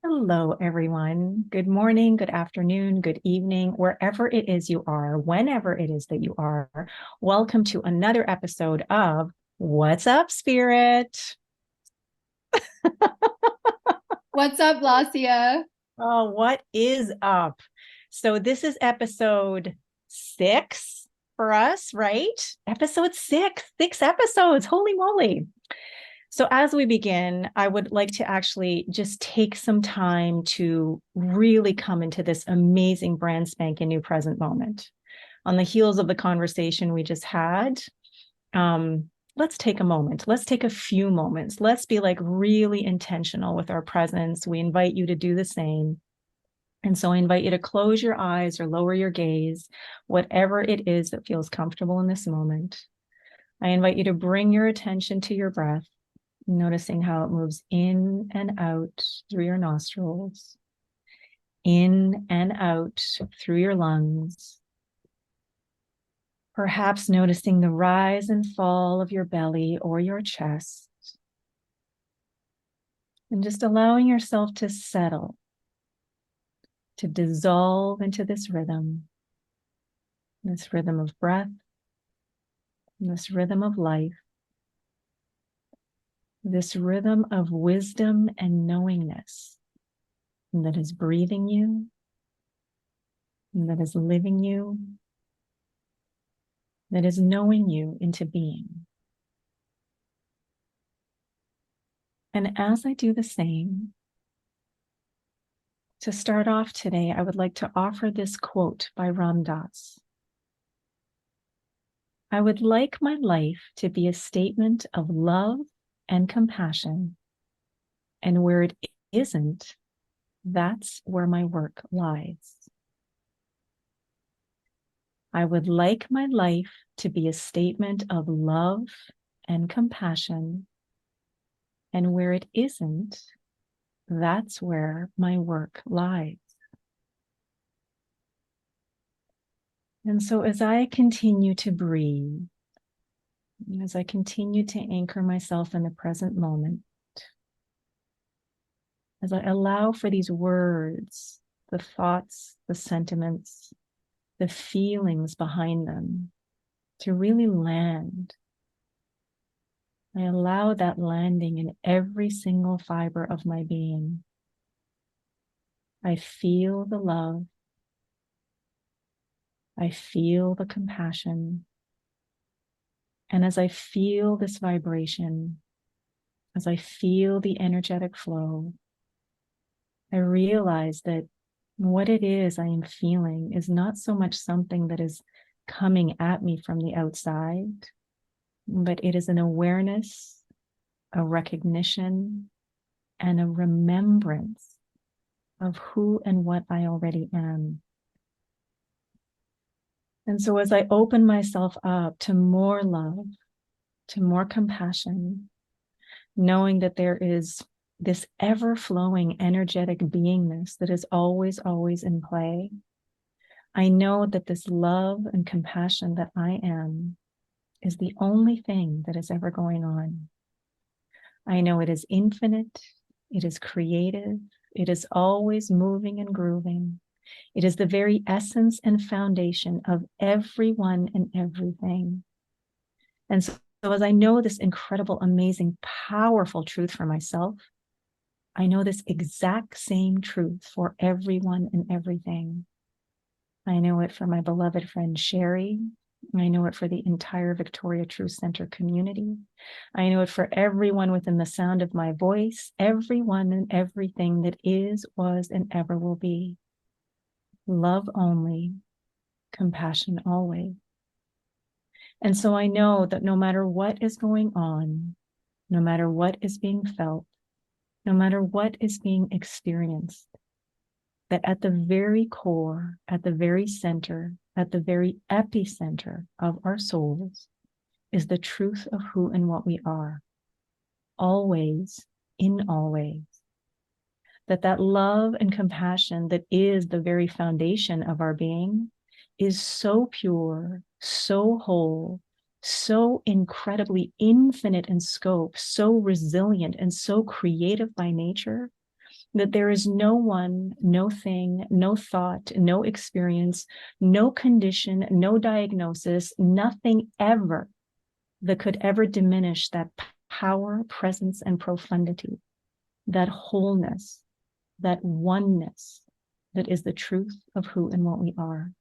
Hello, everyone. Good morning, good afternoon, good evening, wherever it is you are, whenever it is that you are. Welcome to another episode of What's Up, Spirit? What's up, Lesia? Oh, what is up? So, this is episode 6 for us, right? Episode 6, 6 episodes. Holy moly. So, as we begin, I would like to actually just take some time to really come into this amazing brand spanking new present moment. On the heels of the conversation we just had, let's take a moment. Let's take a few moments. Let's be like really intentional with our presence. We invite you to do the same. And so I invite you to close your eyes or lower your gaze, whatever it is that feels comfortable in this moment. I invite you to bring your attention to your breath, noticing how it moves in and out through your nostrils, in and out through your lungs. Perhaps noticing the rise and fall of your belly or your chest. And just allowing yourself to settle, to dissolve into this rhythm of breath, this rhythm of life, this rhythm of wisdom and knowingness that is breathing you, that is living you, that is knowing you into being. And as I do the same, to start off today, I would like to offer this quote by Ram Dass. I would like my life to be a statement of love and compassion, and where it isn't, that's where my work lies. I would like my life to be a statement of love and compassion, and where it isn't, that's where my work lies. And so as I continue to breathe, as I continue to anchor myself in the present moment, as I allow for these words, the thoughts, the sentiments, the feelings behind them to really land, I allow that landing in every single fiber of my being. I feel the love. I feel the compassion. And as I feel this vibration, as I feel the energetic flow, I realize that what it is I am feeling is not so much something that is coming at me from the outside, but it is an awareness, a recognition, and a remembrance of who and what I already am. And so as I open myself up to more love, to more compassion, knowing that there is this ever-flowing energetic beingness that is always, always in play, I know that this love and compassion that I am is the only thing that is ever going on. I know it is infinite, it is creative, it is always moving and grooving. It is the very essence and foundation of everyone and everything. And so as I know this incredible, amazing, powerful truth for myself, I know this exact same truth for everyone and everything. I know it for my beloved friend Sheri. I know it for the entire Victoria Truth Center community. I know it for everyone within the sound of my voice, everyone and everything that is, was, and ever will be. Love only, compassion always. And so I know that no matter what is going on, no matter what is being felt, no matter what is being experienced, that at the very core, at the very center, at the very epicenter of our souls is the truth of who and what we are, always, in always. That love and compassion that is the very foundation of our being is so pure, so whole, so incredibly infinite in scope, so resilient and so creative by nature, that there is no one, no thing, no thought, no experience, no condition, no diagnosis, nothing ever that could ever diminish that power, presence, and profundity, that wholeness, that oneness that is the truth of who and what we are.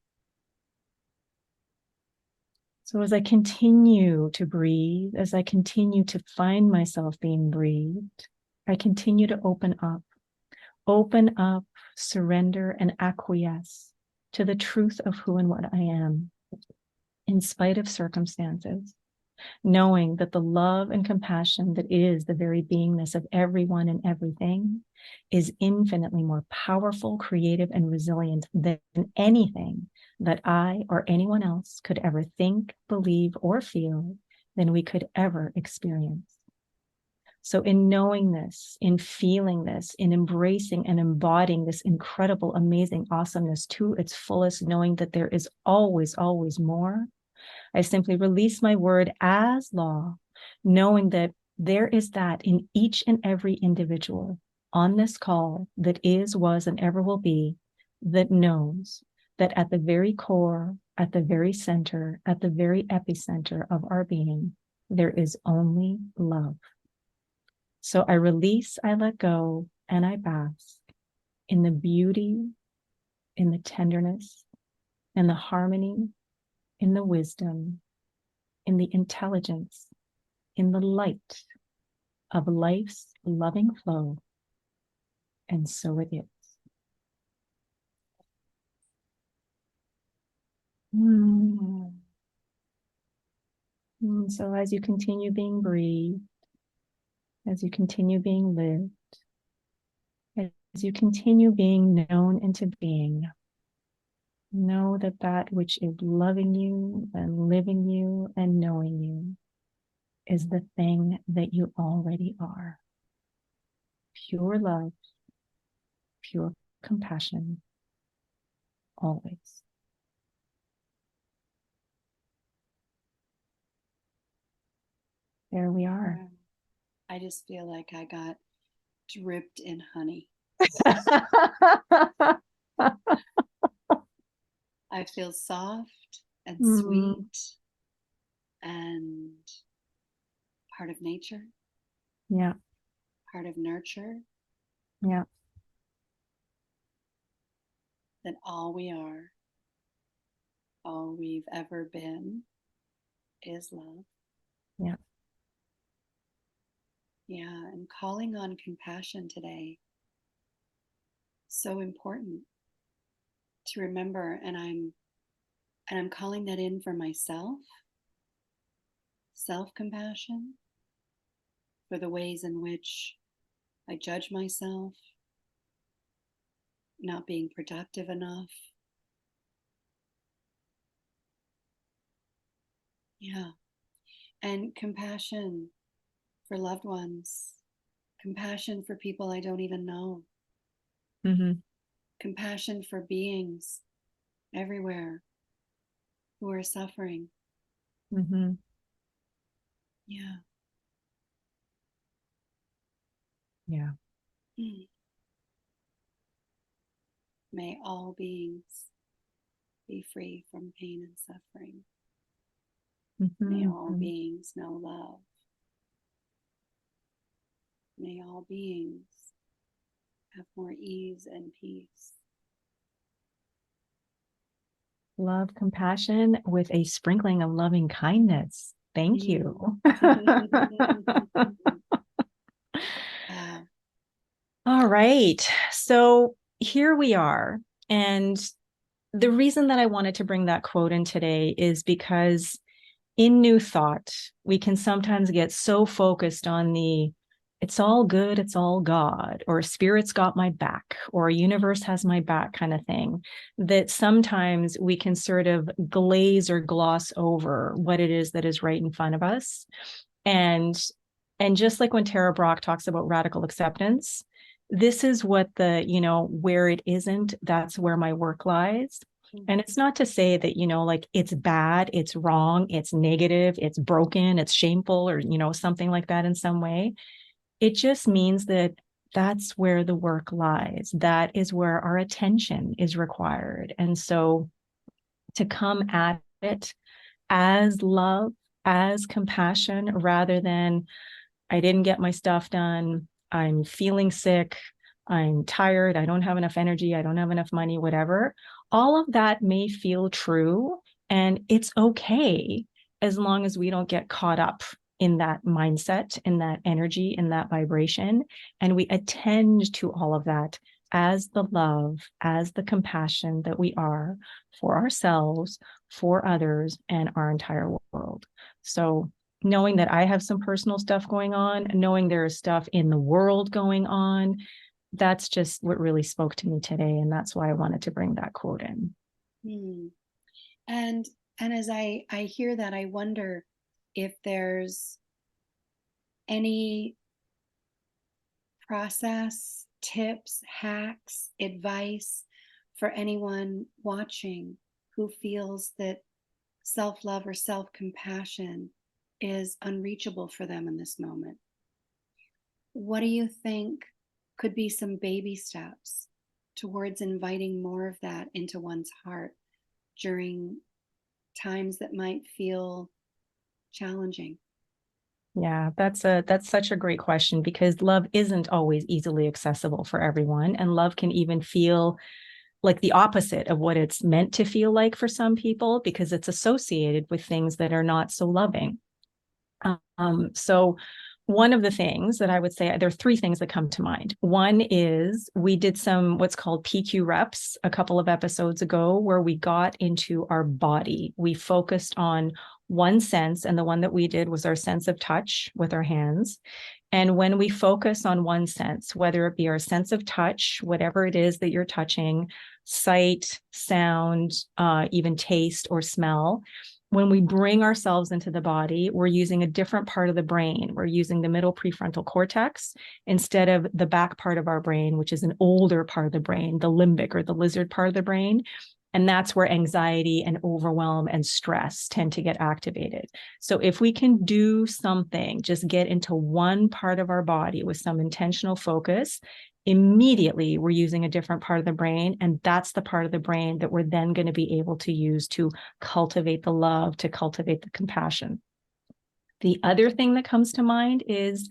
So as I continue to breathe, as I continue to find myself being breathed, I continue to open up, surrender, and acquiesce to the truth of who and what I am, in spite of circumstances, knowing that the love and compassion that is the very beingness of everyone and everything is infinitely more powerful, creative, and resilient than anything that I or anyone else could ever think, believe, or feel than we could ever experience. So in knowing this, in feeling this, in embracing and embodying this incredible, amazing awesomeness to its fullest, knowing that there is always, always more, I simply release my word as law, knowing that there is that in each and every individual on this call that is, was, and ever will be, that knows that at the very core, at the very center, at the very epicenter of our being, there is only love. So I release, I let go, and I bask in the beauty, in the tenderness, in the harmony, in the wisdom, in the intelligence, in the light of life's loving flow. And so it is. So as you continue being breathed, as you continue being lived, as you continue being known into being, know that that which is loving you and living you and knowing you is the thing that you already are. Pure love, pure compassion, always. There we are. I just feel like I got dripped in honey. I feel soft and sweet and part of nature. Yeah. Part of nurture. Yeah. That all we are, all we've ever been is love. Yeah. Yeah, and calling on compassion today, so important to remember, and I'm calling that in for myself, self-compassion, for the ways in which I judge myself, not being productive enough. Yeah, and compassion for loved ones, compassion for people I don't even know, compassion for beings everywhere who are suffering. Yeah. Yeah. May all beings be free from pain and suffering. May all beings know love. May all beings have more ease and peace. Love, compassion with a sprinkling of loving kindness. Thank you. All right. So here we are. And the reason that I wanted to bring that quote in today is because in New Thought, we can sometimes get so focused on the it's all good, it's all God, or spirit's got my back, or universe has my back kind of thing, that sometimes we can sort of glaze or gloss over what it is that is right in front of us. And just like when Tara Brach talks about radical acceptance, this is what where it isn't, that's where my work lies. And it's not to say that, like it's bad, it's wrong, it's negative, it's broken, it's shameful, or, something like that in some way. It just means that that's where the work lies. That is where our attention is required. And so to come at it as love, as compassion, rather than I didn't get my stuff done, I'm feeling sick, I'm tired, I don't have enough energy, I don't have enough money, whatever. All of that may feel true, and it's okay as long as we don't get caught up in that mindset, in that energy, in that vibration, and we attend to all of that as the love, as the compassion that we are for ourselves, for others, and our entire world. So knowing that I have some personal stuff going on, knowing there is stuff in the world going on, that's just what really spoke to me today. And that's why I wanted to bring that quote in. Hmm. And as I hear that, I wonder if there's any process, tips, hacks, advice for anyone watching who feels that self-love or self-compassion is unreachable for them in this moment. What do you think could be some baby steps towards inviting more of that into one's heart during times that might feel challenging? Yeah, that's such a great question, because love isn't always easily accessible for everyone, and love can even feel like the opposite of what it's meant to feel like for some people, because it's associated with things that are not so loving. So one of the things that I would say, there are three things that come to mind. One is we did some what's called PQ reps a couple of episodes ago, where we got into our body. We focused on one sense, and the one that we did was our sense of touch with our hands. And when we focus on one sense, whether it be our sense of touch, whatever it is that you're touching, sight, sound, even taste or smell, when we bring ourselves into the body, we're using a different part of the brain. We're using the middle prefrontal cortex instead of the back part of our brain, which is an older part of the brain, the limbic or the lizard part of the brain. And that's where anxiety and overwhelm and stress tend to get activated. So if we can do something, just get into one part of our body with some intentional focus, immediately we're using a different part of the brain. And that's the part of the brain that we're then going to be able to use to cultivate the love, to cultivate the compassion. The other thing that comes to mind is,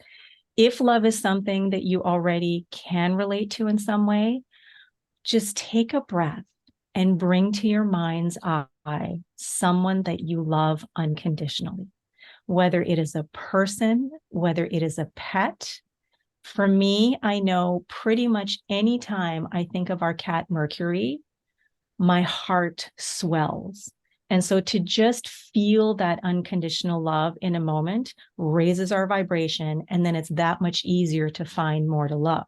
if love is something that you already can relate to in some way, just take a breath and bring to your mind's eye someone that you love unconditionally, whether it is a person, whether it is a pet. For me, I know pretty much any time I think of our cat Mercury, my heart swells. And so to just feel that unconditional love in a moment raises our vibration, and then it's that much easier to find more to love.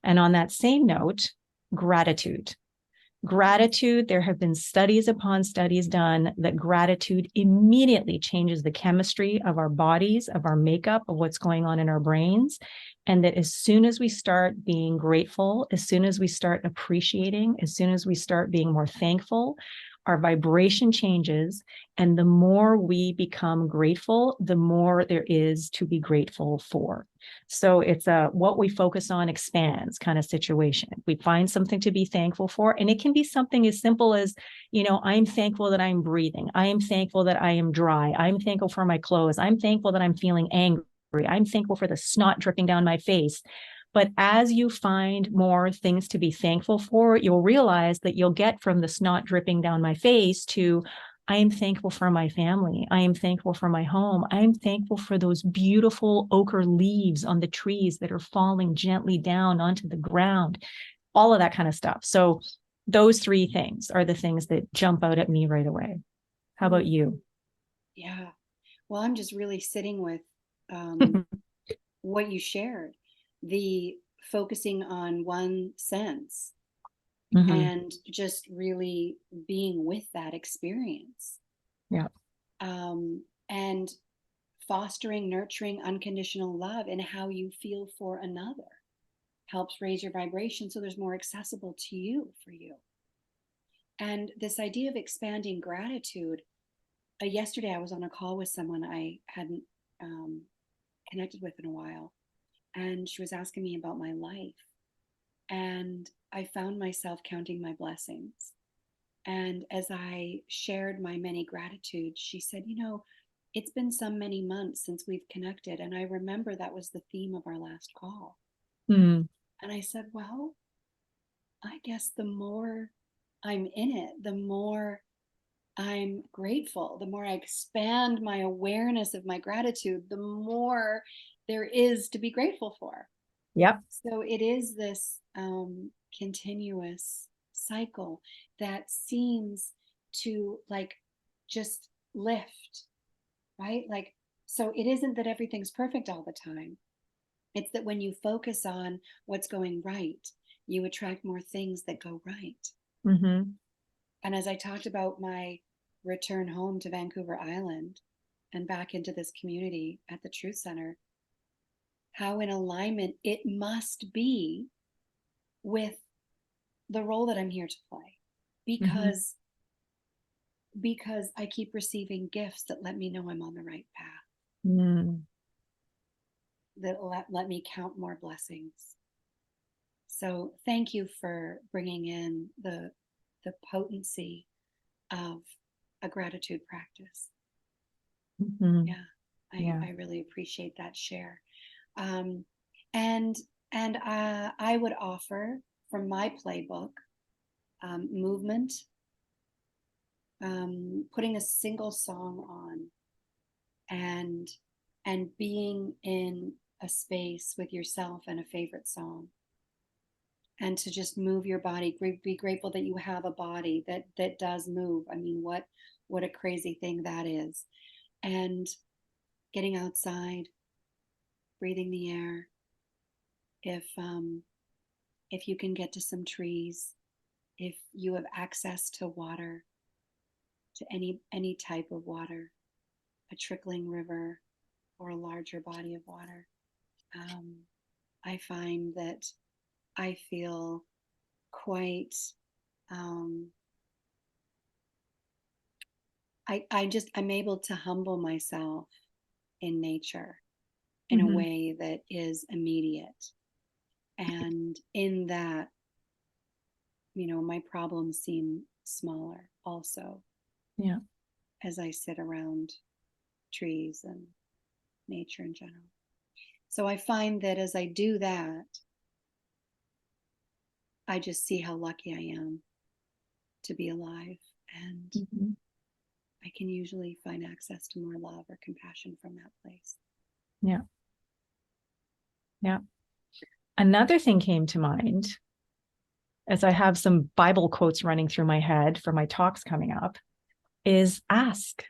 And on that same note, gratitude. Gratitude, there have been studies upon studies done that gratitude immediately changes the chemistry of our bodies, of our makeup, of what's going on in our brains. And that as soon as we start being grateful, as soon as we start appreciating, as soon as we start being more thankful, our vibration changes. And the more we become grateful, the more there is to be grateful for. So it's a what we focus on expands kind of situation. We find something to be thankful for, and it can be something as simple as, I'm thankful that I'm breathing. I am thankful that I am dry. I'm thankful for my clothes. I'm thankful that I'm feeling angry. I'm thankful for the snot dripping down my face. But as you find more things to be thankful for, you'll realize that you'll get from the snot dripping down my face to, I am thankful for my family. I am thankful for my home. I am thankful for those beautiful ochre leaves on the trees that are falling gently down onto the ground, all of that kind of stuff. So those three things are the things that jump out at me right away. How about you? Yeah. Well, I'm just really sitting with what you shared, the focusing on one sense Mm-hmm. and just really being with that experience. Yeah. And fostering, nurturing unconditional love and how you feel for another helps raise your vibration so there's more accessible to you for you. And this idea of expanding gratitude, yesterday I was on a call with someone I hadn't connected with in a while. and she was asking me about my life. And I found myself counting my blessings. And as I shared my many gratitudes, she said, it's been so many months since we've connected. And I remember that was the theme of our last call. Mm. And I said, well, I guess the more I'm in it, the more I'm grateful, the more I expand my awareness of my gratitude, the more there is to be grateful for. Yep. So it is this continuous cycle that seems to like just lift, right? Like, so it isn't that everything's perfect all the time. It's that when you focus on what's going right, you attract more things that go right. Mm-hmm. And as I talked about my return home to Vancouver Island and back into this community at the Truth Center, how in alignment it must be with the role that I'm here to play, Mm-hmm. because I keep receiving gifts that let me know I'm on the right path, Mm. that let me count more blessings. So thank you for bringing in the potency of a gratitude practice. Mm-hmm. Yeah, Yeah. I really appreciate that share. Um, and I would offer from my playbook, movement, putting a single song on, and being in a space with yourself and a favorite song, and to just move your body. Be grateful that you have a body that does move. I mean, what a crazy thing that is. And getting outside, breathing the air. If you can get to some trees, if you have access to water, to any type of water, a trickling river or a larger body of water, I find that I feel quite I'm able to humble myself in nature in a Mm-hmm. way that is immediate. And in that, my problems seem smaller also Yeah. as I sit around trees and nature in general. So I find that as I do that, I just see how lucky I am to be alive. And Mm-hmm. I can usually find access to more love or compassion from that place. Yeah. Yeah. Another thing came to mind as I have some Bible quotes running through my head for my talks coming up is ask.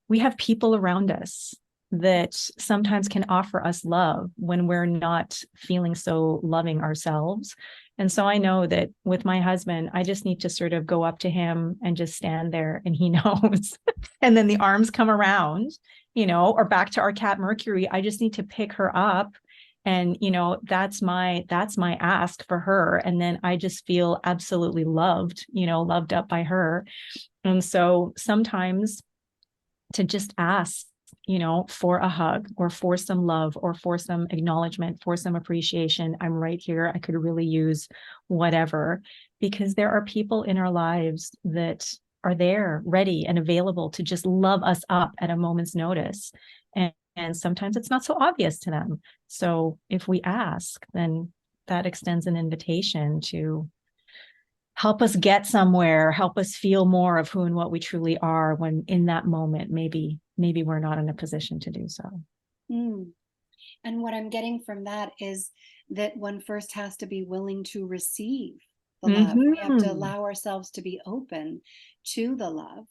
We have people around us that sometimes can offer us love when we're not feeling so loving ourselves. And so I know that with my husband, I just need to sort of go up to him and just stand there and he knows. And then the arms come around, or back to our cat Mercury. I just need to pick her up. And, that's my ask for her. And then I just feel absolutely loved, loved up by her. And so sometimes to just ask, for a hug or for some love or for some acknowledgement, for some appreciation. I'm right here. I could really use whatever, because there are people in our lives that are there ready and available to just love us up at a moment's notice. And sometimes it's not so obvious to them. So if we ask, then that extends an invitation to help us get somewhere, help us feel more of who and what we truly are, when in that moment, maybe we're not in a position to do so. Mm. And what I'm getting from that is that one first has to be willing to receive the love. We have to Mm-hmm. allow ourselves to be open to the love.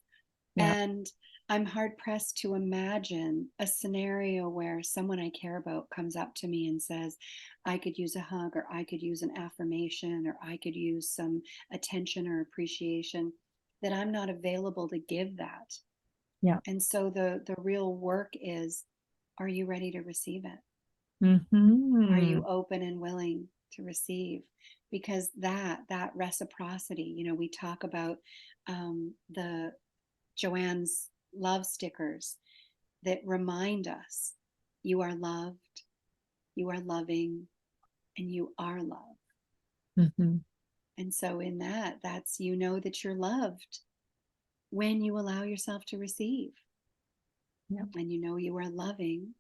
Yeah. And I'm hard pressed to imagine a scenario where someone I care about comes up to me and says, I could use a hug, or I could use an affirmation, or I could use some attention or appreciation, that I'm not available to give that. Yeah. And so the real work is, are you ready to receive it? Are Mm-hmm. you open and willing to receive? Because that reciprocity, we talk about the Joanne's love stickers that remind us you are loved, you are loving, and you are love. Mm-hmm. And so in that, that's, you know, that you're loved when you allow yourself to receive. Yep. And you know you are loving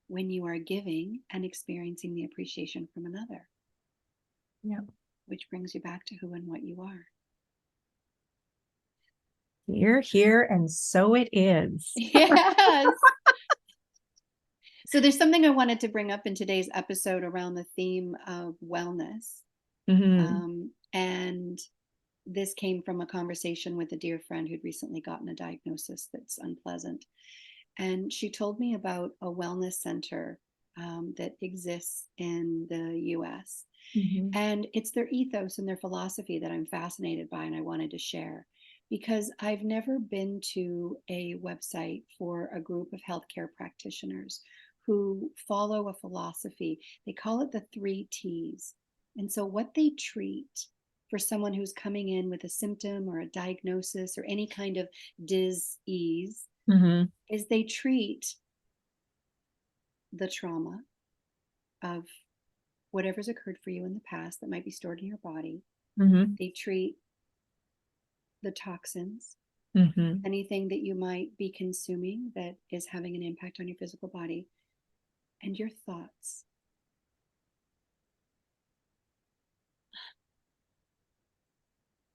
when you are giving and experiencing the appreciation from another. Yep. Which brings you back to who and what you are. Here, and so it is. Yes. So there's something I wanted to bring up in today's episode around the theme of wellness. Mm-hmm. And this came from a conversation with a dear friend who'd recently gotten a diagnosis that's unpleasant. And she told me about a wellness center that exists in the US. Mm-hmm. And it's their ethos and their philosophy that I'm fascinated by and I wanted to share. Because I've never been to a website for a group of healthcare practitioners who follow a philosophy. They call it the 3 T's. And so, what they treat for someone who's coming in with a symptom or a diagnosis or any kind of dis-ease Mm-hmm. is they treat the trauma of whatever's occurred for you in the past that might be stored in your body. Mm-hmm. They treat the toxins, Mm-hmm. anything that you might be consuming that is having an impact on your physical body, and your thoughts.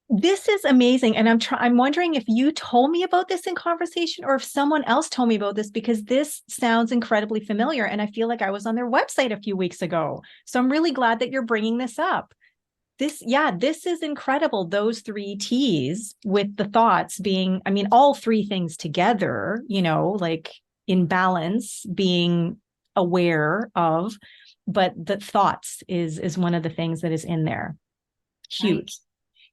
This is amazing. And I'm wondering if you told me about this in conversation or if someone else told me about this, because this sounds incredibly familiar. And I feel like I was on their website a few weeks ago. So I'm really glad that you're bringing this up. This is incredible. Those 3 T's with the thoughts being, I mean, all 3 things together, like in balance, being aware of, but the thoughts is one of the things that is in there. Right.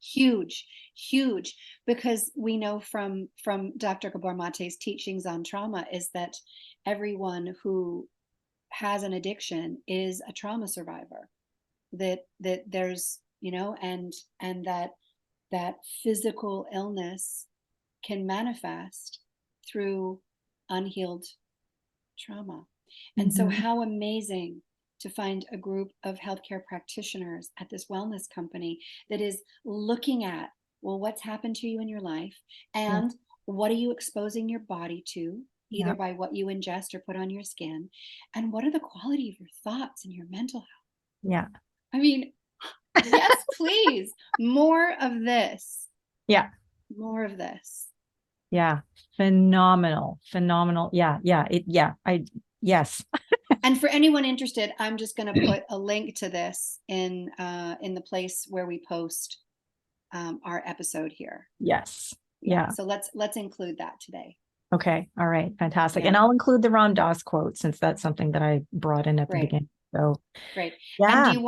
Huge. Huge, because we know from Dr. Gabor Mate's teachings on trauma is that everyone who has an addiction is a trauma survivor. That there's, and that physical illness can manifest through unhealed trauma. And so, Mm-hmm. how amazing to find a group of healthcare practitioners at this wellness company that is looking at, well, what's happened to you in your life, Yeah. and what are you exposing your body to, either Yeah. by what you ingest or put on your skin, and what are the quality of your thoughts and your mental health. Yeah. I mean, yes, please, more of this. Yeah. More of this. Yeah. Phenomenal. Yeah. Yes. And for anyone interested, I'm just going to put a link to this in the place where we post our episode here. Yes. Yeah. Yeah. So let's include that today. Okay. All right. Fantastic. Yeah. And I'll include the Ram Dass quote since that's something that I brought in at the Great. beginning. So Great. And yeah. do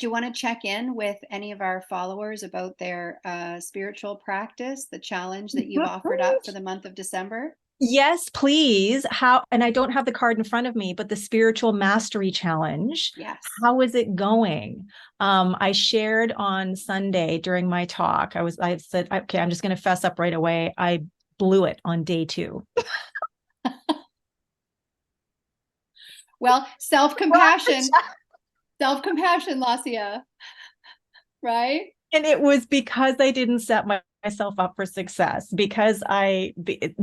you want to check in with any of our followers about their spiritual practice, the challenge that you've offered up for the month of December? Yes, please. And I don't have the card in front of me, but the Spiritual Mastery Challenge. Yes. How is it going? I shared on Sunday during my talk. I said, okay, I'm just going to fess up right away. I blew it on day 2. Well, self-compassion, Lesia, right? And it was because I didn't set myself up for success, because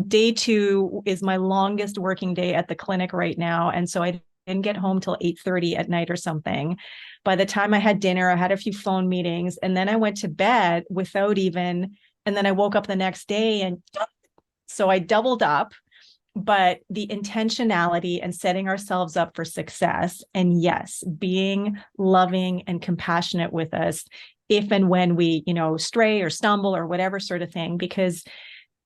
day 2 is my longest working day at the clinic right now. And so I didn't get home till 8:30 at night or something. By the time I had dinner, I had a few phone meetings, and then I went to bed and then I woke up the next day, and so I doubled up. But the intentionality and setting ourselves up for success, and yes, being loving and compassionate with us if and when we, stray or stumble or whatever sort of thing, because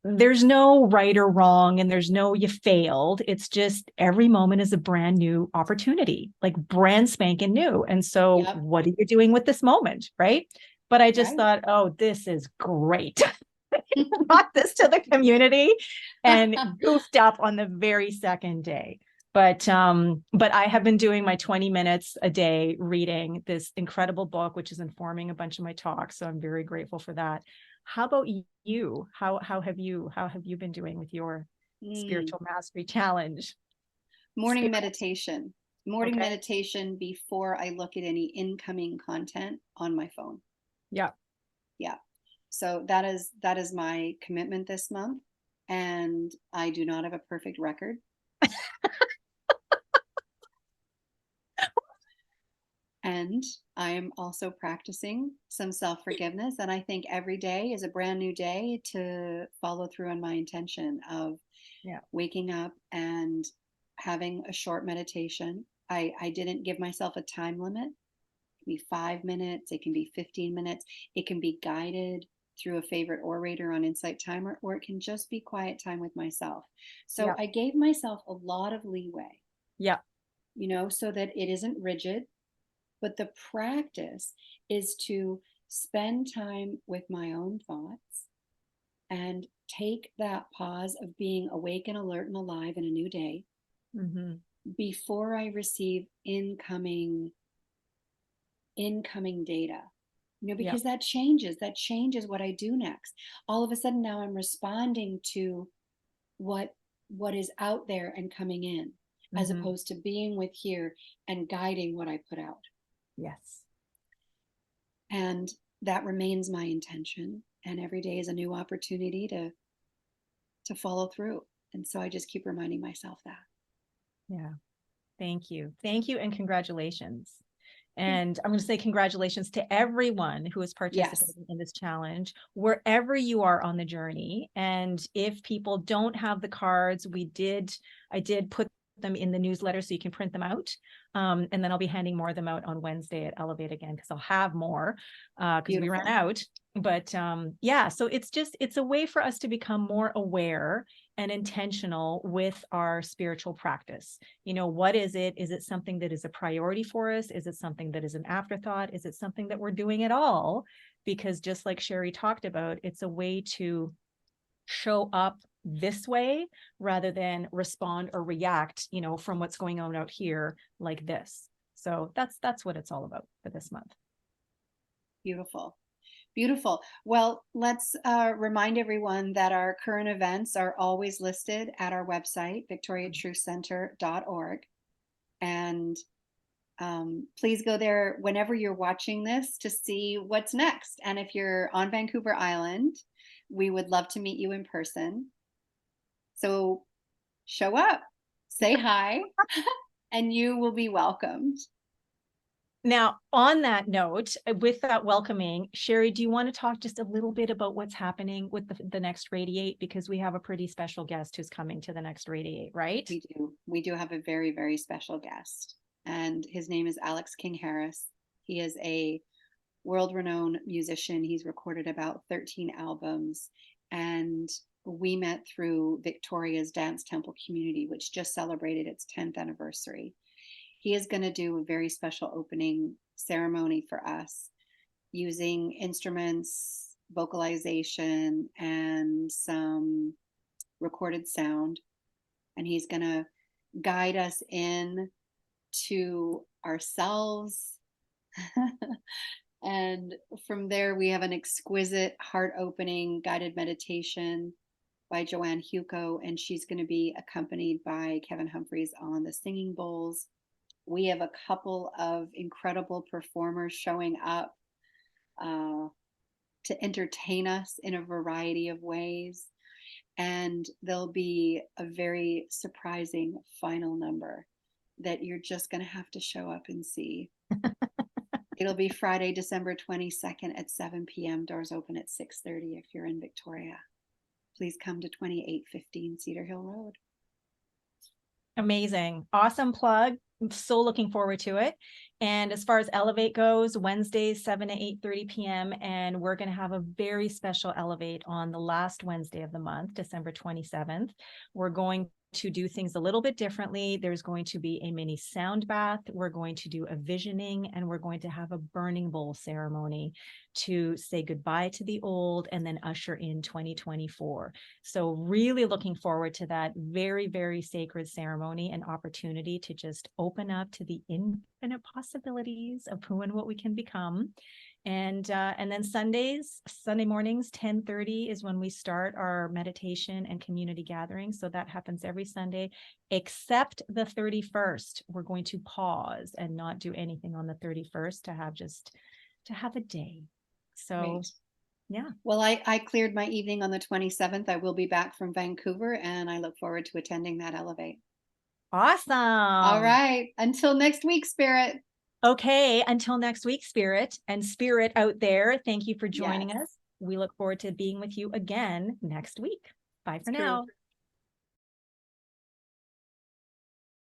there's no right or wrong and there's no you failed. It's just every moment is a brand new opportunity, like brand spanking new. And so Yep. what are you doing with this moment? Right. But I just Right. thought, oh, this is great. Brought this to the community and goofed up on the very second day. But I have been doing my 20 minutes a day reading this incredible book, which is informing a bunch of my talks. So I'm very grateful for that. How about you? How have you been doing with your spiritual mastery challenge? Morning meditation. Morning Okay. meditation before I look at any incoming content on my phone. Yeah. Yeah. So that is my commitment this month. And I do not have a perfect record. And I am also practicing some self forgiveness. And I think every day is a brand new day to follow through on my intention of Yeah. waking up and having a short meditation. I didn't give myself a time limit. It can be 5 minutes, it can be 15 minutes, it can be guided through a favorite orator on Insight Timer, or it can just be quiet time with myself. So Yeah. I gave myself a lot of leeway, Yeah. so that it isn't rigid. But the practice is to spend time with my own thoughts and take that pause of being awake and alert and alive in a new day Mm-hmm. before I receive incoming data. Yeah. Because that changes what I do next. All of a sudden now I'm responding to what what is out there and coming in, as Mm-hmm. opposed to being with here and guiding what I put out. Yes. And that remains my intention. And every day is a new opportunity to follow through. And so I just keep reminding myself that. Yeah. Thank you. Thank you and congratulations. And I'm going to say congratulations to everyone who is Yes, participating in this challenge, wherever you are on the journey. And if people don't have the cards, I did put them in the newsletter so you can print them out. And then I'll be handing more of them out on Wednesday at Elevate again, because I'll have more because we ran beautiful. out. But yeah, so it's a way for us to become more aware and intentional with our spiritual practice. What is it? Is it something that is a priority for us? Is it something that is an afterthought? Is it something that we're doing at all? Because just like Sheri talked about, it's a way to show up this way rather than respond or react, from what's going on out here like this. So that's what it's all about for this month. Beautiful. Beautiful. Well, let's remind everyone that our current events are always listed at our website, victoriatruthcenter.org. And please go there whenever you're watching this to see what's next. And if you're on Vancouver Island, we would love to meet you in person. So show up, say hi, and you will be welcomed. Now, on that note, with that welcoming, Sheri, do you want to talk just a little bit about what's happening with the next Radiate? Because we have a pretty special guest who's coming to the next Radiate, right? We do. We do have a very, very special guest, and his name is Alex King Harris. He is a world renowned musician. He's recorded about 13 albums, and we met through Victoria's Dance Temple community, which just celebrated its 10th anniversary. He is going to do a very special opening ceremony for us using instruments, vocalization, and some recorded sound. And he's going to guide us in to ourselves. And from there, we have an exquisite heart opening guided meditation by Joanne Hugo, and she's going to be accompanied by Kevin Humphreys on the singing bowls. We have a couple of incredible performers showing up to entertain us in a variety of ways. And there'll be a very surprising final number that you're just going to have to show up and see. It'll be Friday, December 22nd at 7 p.m. Doors open at 6:30 if you're in Victoria. Please come to 2815 Cedar Hill Road. Amazing. Awesome plug. I'm so looking forward to it. And as far as Elevate goes, Wednesdays, 7 to 8:30 p.m. And we're going to have a very special Elevate on the last Wednesday of the month, December 27th. We're going to do things a little bit differently. There's going to be a mini sound bath. We're going to do a visioning, and we're going to have a burning bowl ceremony to say goodbye to the old and then usher in 2024. So really looking forward to that very, very sacred ceremony and opportunity to just open up to the infinite possibilities of who and what we can become. And then Sunday mornings, 10:30 is when we start our meditation and community gathering. So that happens every Sunday, except the 31st. We're going to pause and not do anything on the 31st to have a day. So Great. yeah. Well, I cleared my evening on the 27th. I will be back from Vancouver, and I look forward to attending that Elevate. Awesome. All right. Until next week, Spirit. Okay, until next week, Spirit, and Spirit out there, thank you for joining Yes. us. We look forward to being with you again next week. Bye for It's true. now.